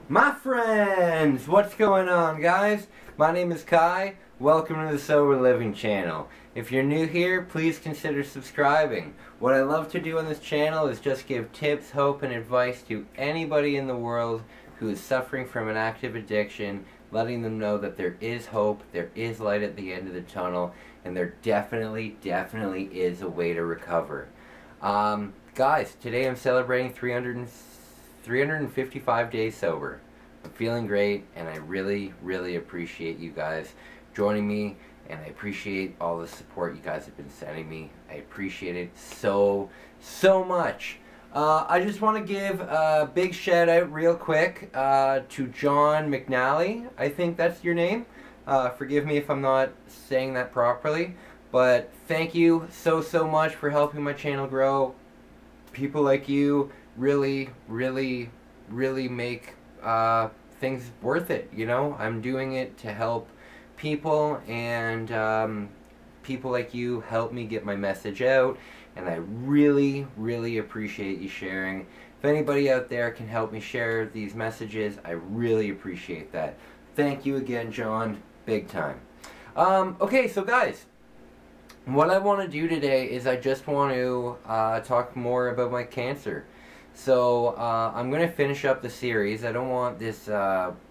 My friends, what's going on, guys? My name is Kai. Welcome to the Sober Living channel. If you're new here, please consider subscribing. What I love to do on this channel is just give tips, hope, and advice to anybody in the world who is suffering from an active addiction, letting them know that there is hope, there is light at the end of the tunnel, and there definitely is a way to recover. Guys, today I'm celebrating 355 days sober. I'm feeling great, and I really appreciate you guys joining me, and I appreciate all the support you guys have been sending me. I appreciate it so much. I just want to give a big shout out real quick to John McNally. I think that's your name. Forgive me if I'm not saying that properly, but thank you so much for helping my channel grow. People like you really make things worth it, you know? I'm doing it to help people, and people like you help me get my message out, and I really appreciate you sharing. If anybody out there can help me share these messages, I really appreciate that. Thank you again, John. Big time. Okay, so guys, what I want to do today is I just want to talk more about my cancer. So I'm going to finish up the series. I don't want this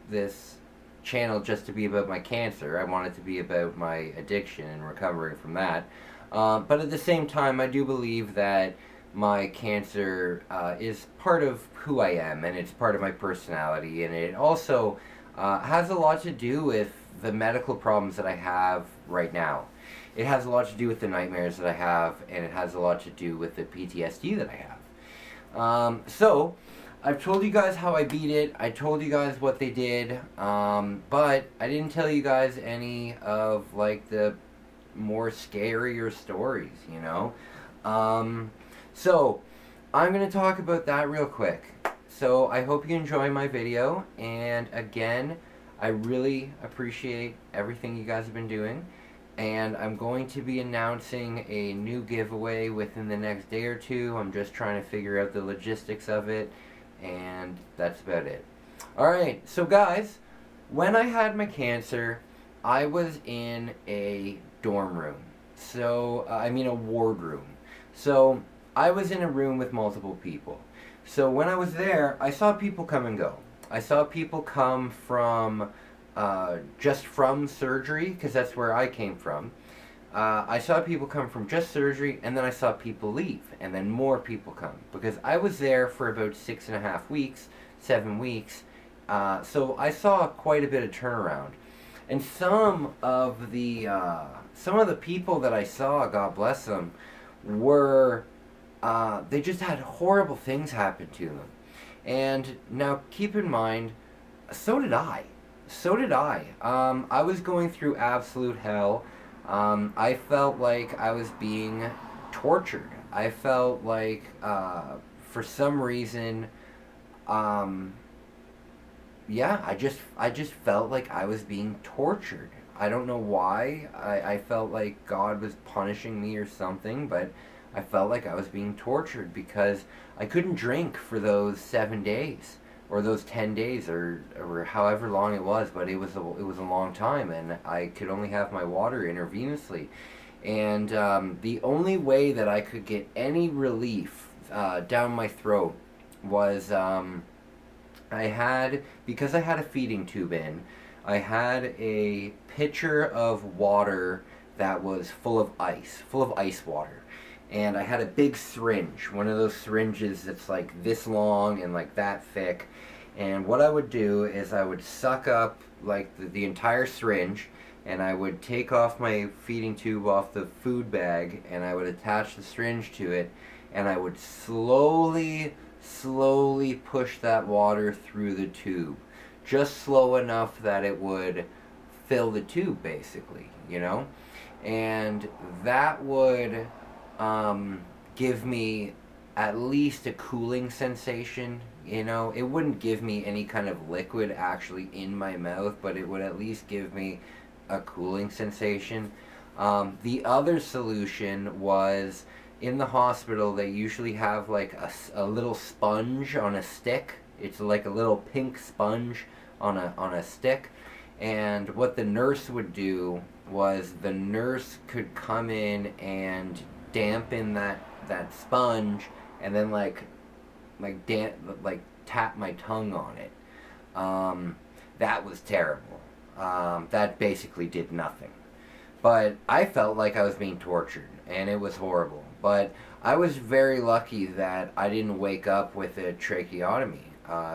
this channel just to be about my cancer. I want it to be about my addiction and recovering from that. But at the same time, I do believe that my cancer is part of who I am, and it's part of my personality, and it also has a lot to do with the medical problems that I have right now. It has a lot to do with the nightmares that I have, and it has a lot to do with the PTSD that I have. So, I've told you guys how I beat it. I told you guys what they did, but I didn't tell you guys any of, like, the more scarier stories, you know? So, I'm going to talk about that real quick. So, I hope you enjoy my video, and again, I really appreciate everything you guys have been doing. And I'm going to be announcing a new giveaway within the next day or two. I'm just trying to figure out the logistics of it, and that's about it. Alright, so guys, when I had my cancer, I was in a dorm room. So, I mean a ward room. So, I was in a room with multiple people. So when I was there, I saw people come and go. I saw people come from just from surgery, because that's where I came from. I saw people come from just surgery, and then I saw people leave, and then more people come, because I was there for about 6.5 weeks, 7 weeks, so I saw quite a bit of turnaround. And some of the people that I saw, God bless them, were they just had horrible things happen to them. And now keep in mind, so did I. I was going through absolute hell. I felt like I was being tortured. I felt like, for some reason, yeah, I just felt like I was being tortured. I don't know why. I felt like God was punishing me or something, but I felt like I was being tortured because I couldn't drink for those 7 days. Or those 10 days, or however long it was, but it was a long time, and I could only have my water intravenously. And the only way that I could get any relief down my throat was, because I had a feeding tube in, I had a pitcher of water that was full of ice water. And I had a big syringe, one of those syringes that's like this long and like that thick. And what I would do is I would suck up like the entire syringe, and I would take off my feeding tube off the food bag, and I would attach the syringe to it, and I would slowly push that water through the tube. Just slow enough that it would fill the tube, basically, you know? And that would give me at least a cooling sensation, you know. It wouldn't give me any kind of liquid actually in my mouth, but it would at least give me a cooling sensation. The other solution was, in the hospital they usually have like a little sponge on a stick It's like a little pink sponge on a stick. And what the nurse would do was the nurse could come in and dampen that sponge, and then like tap my tongue on it. That was terrible. That basically did nothing. But I felt like I was being tortured, and it was horrible. But I was very lucky that I didn't wake up with a tracheotomy.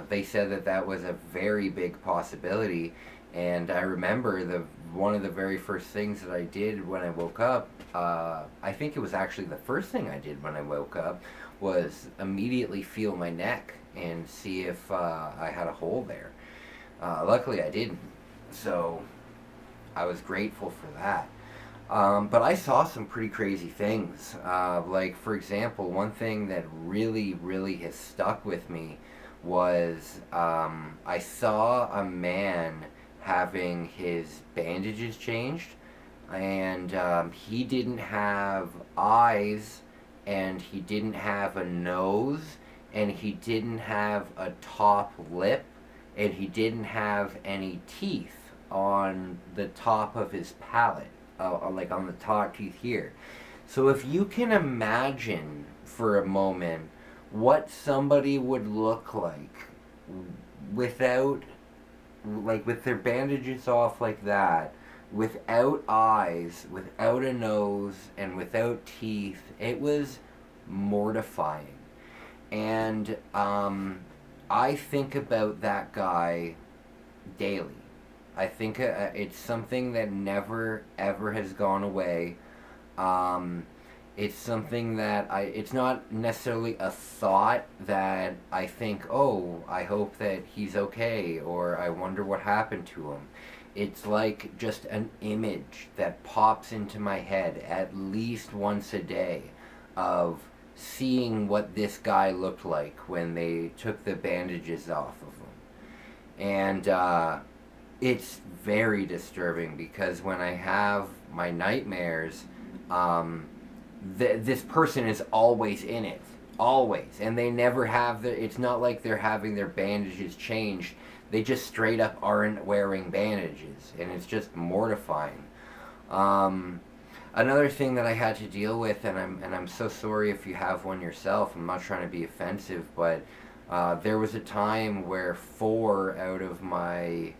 They said that that was a very big possibility, and I remember one of the very first things that I did when I woke up, I think it was actually the first thing I did when I woke up, was immediately feel my neck and see if I had a hole there. Luckily I didn't, so I was grateful for that. But I saw some pretty crazy things. Like, for example, one thing that really, really has stuck with me was I saw a man having his bandages changed, and he didn't have eyes, and he didn't have a nose, and he didn't have a top lip, and he didn't have any teeth on the top of his palate, like on the top teeth here. So if you can imagine for a moment what somebody would look like without, like, with their bandages off like that, without eyes, without a nose, and without teeth, it was mortifying. And I think about that guy daily. I think it's something that never ever has gone away. It's something that it's not necessarily a thought that I think, oh, I hope that he's okay, or I wonder what happened to him. It's like just an image that pops into my head at least once a day of seeing what this guy looked like when they took the bandages off of him. And it's very disturbing, because when I have my nightmares, this person is always in it. Always. And they never have it's not like they're having their bandages changed. They just straight up aren't wearing bandages. And it's just mortifying. Another thing that I had to deal with, and I'm so sorry if you have one yourself, I'm not trying to be offensive, but there was a time where 4 out of my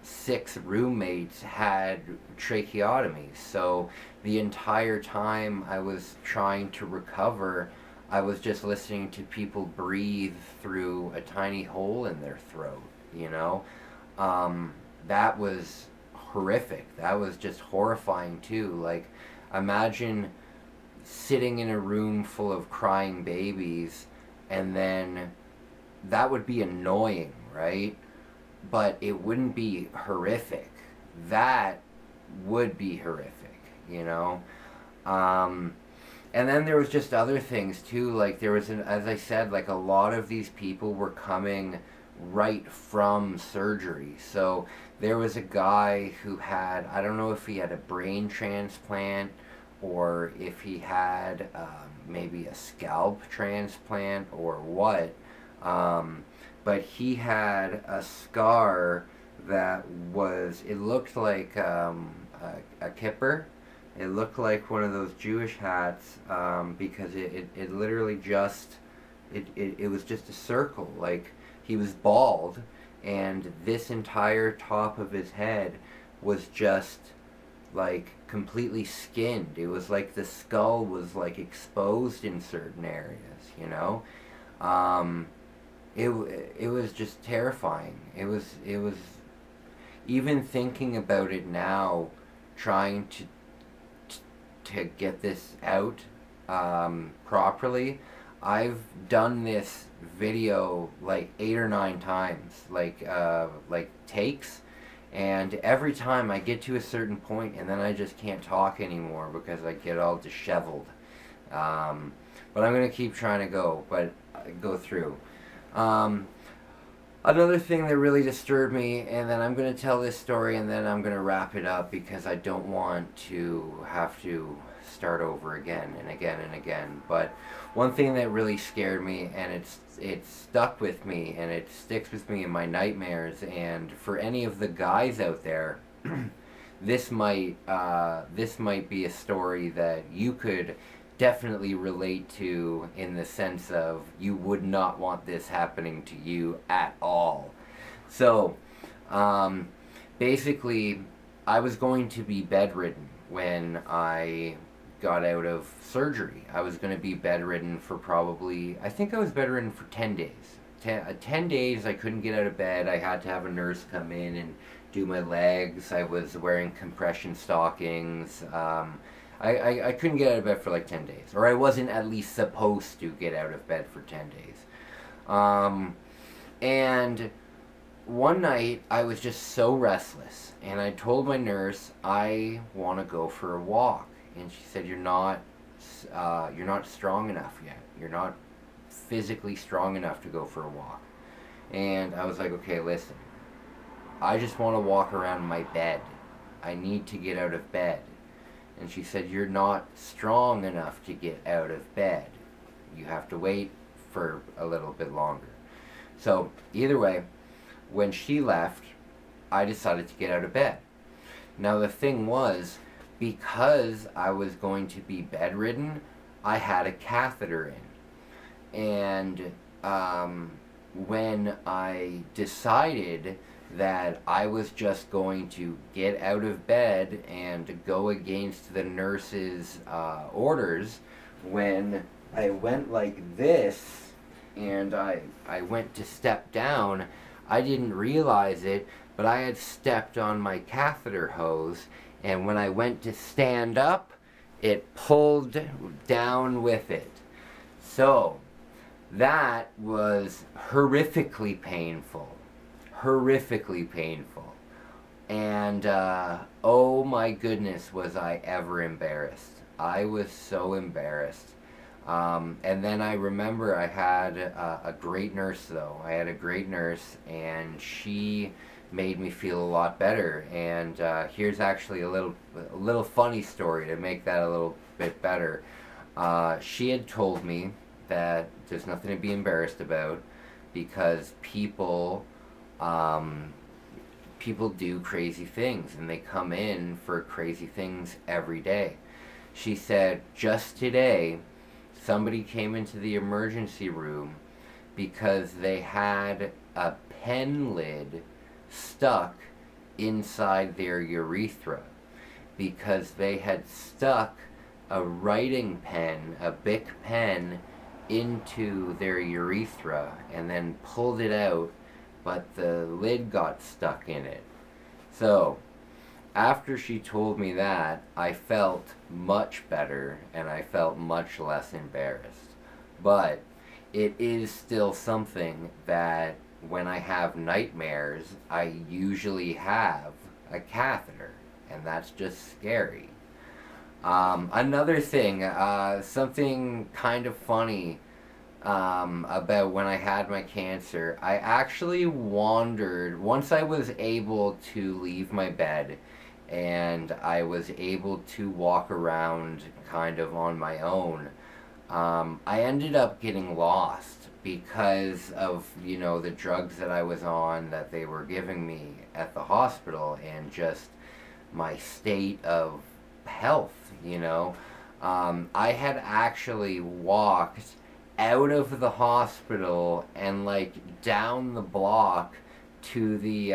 6 roommates had tracheotomies. So the entire time I was trying to recover, I was just listening to people breathe through a tiny hole in their throat, you know? That was horrific. That was just horrifying too. Like, imagine sitting in a room full of crying babies, and then that would be annoying, right? But it wouldn't be horrific. That would be horrific, you know? And then there was just other things too, like there was, as I said, like a lot of these people were coming right from surgery. So there was a guy who had, I don't know if he had a brain transplant or if he had maybe a scalp transplant or what, but he had a scar that was, it looked like a kippur. It looked like one of those Jewish hats, because it literally just, it was just a circle. Like, he was bald, and this entire top of his head was just, like, completely skinned. It was like the skull was, like, exposed in certain areas, you know? It was just terrifying. It was, even thinking about it now, trying to get this out properly. I've done this video like 8 or 9 times, like takes, and every time I get to a certain point and then I just can't talk anymore because I get all disheveled. But I'm gonna keep trying to go through. Another thing that really disturbed me, and then I'm going to tell this story and then I'm going to wrap it up because I don't want to have to start over again and again and again. But one thing that really scared me, and it stuck with me, and it sticks with me in my nightmares, and for any of the guys out there, this might be a story that you could definitely relate to, in the sense of you would not want this happening to you at all. So basically, I was going to be bedridden when I got out of surgery. I was going to be bedridden for probably, I think I was bedridden for 10 days. 10 days I couldn't get out of bed. I had to have a nurse come in and do my legs. I was wearing compression stockings. I couldn't get out of bed for like 10 days. Or I wasn't at least supposed to get out of bed for 10 days. And one night I was just so restless, and I told my nurse I want to go for a walk, and she said, you're not strong enough yet. You're not physically strong enough to go for a walk. And I was like, okay, listen, I just want to walk around my bed. I need to get out of bed. And she said, you're not strong enough to get out of bed. You have to wait for a little bit longer. So either way, when she left, I decided to get out of bed. Now the thing was, because I was going to be bedridden, I had a catheter in. And when I decided that I was just going to get out of bed and go against the nurse's orders, when I went like this and I went to step down, I didn't realize it, but I had stepped on my catheter hose, and when I went to stand up, it pulled down with it. So that was horrifically painful. Horrifically painful. And oh my goodness, was I ever embarrassed. I was so embarrassed. And then I remember I had a great nurse, though. I had a great nurse, and she made me feel a lot better. And here's actually a little funny story to make that a little bit better. She had told me that there's nothing to be embarrassed about, because people do crazy things, and they come in for crazy things every day. She said, just today, somebody came into the emergency room because they had a pen lid stuck inside their urethra, because they had stuck a writing pen, a Bic pen, into their urethra and then pulled it out, but the lid got stuck in it. So after she told me that, I felt much better, and I felt much less embarrassed. But it is still something that when I have nightmares, I usually have a catheter, and that's just scary. Another thing, something kind of funny about when I had my cancer, I actually wandered, once I was able to leave my bed and I was able to walk around kind of on my own, I ended up getting lost because of, you know, the drugs that I was on that they were giving me at the hospital, and just my state of health, you know. I had actually walked out of the hospital and like down the block to the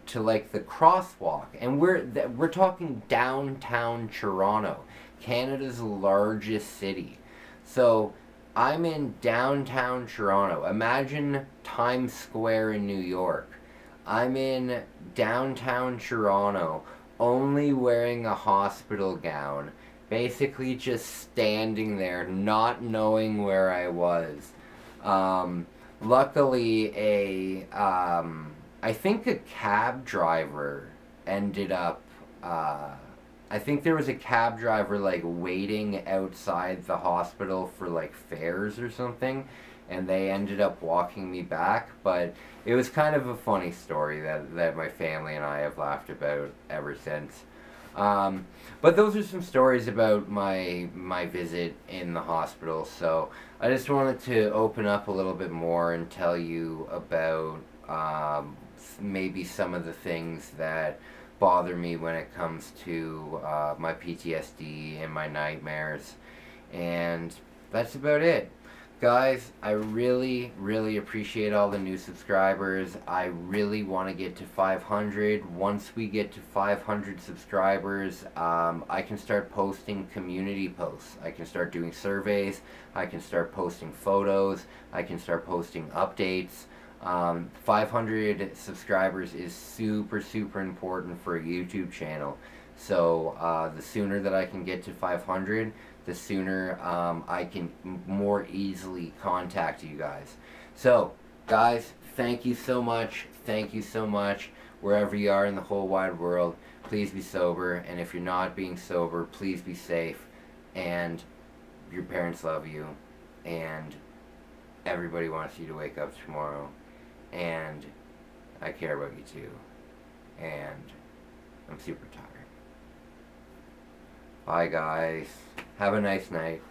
to like the crosswalk, and we're talking downtown Toronto, Canada's largest city. So I'm in downtown Toronto. Imagine Times Square in New York. I'm in downtown Toronto, only wearing a hospital gown, basically just standing there, not knowing where I was. Luckily, I think a cab driver ended up, I think there was a cab driver like waiting outside the hospital for like fares or something, and they ended up walking me back. But it was kind of a funny story that my family and I have laughed about ever since. But those are some stories about my visit in the hospital. So I just wanted to open up a little bit more and tell you about maybe some of the things that bother me when it comes to my PTSD and my nightmares. And that's about it. Guys, I really, really appreciate all the new subscribers. I really want to get to 500. Once we get to 500 subscribers, I can start posting community posts. I can start doing surveys. I can start posting photos. I can start posting updates. 500 subscribers is super, super important for a YouTube channel. So the sooner that I can get to 500, the sooner I can more easily contact you guys. So, guys, thank you so much. Thank you so much. Wherever you are in the whole wide world, please be sober. And if you're not being sober, please be safe. And your parents love you. And everybody wants you to wake up tomorrow. And I care about you too. And I'm super tired. Bye, guys. Have a nice night.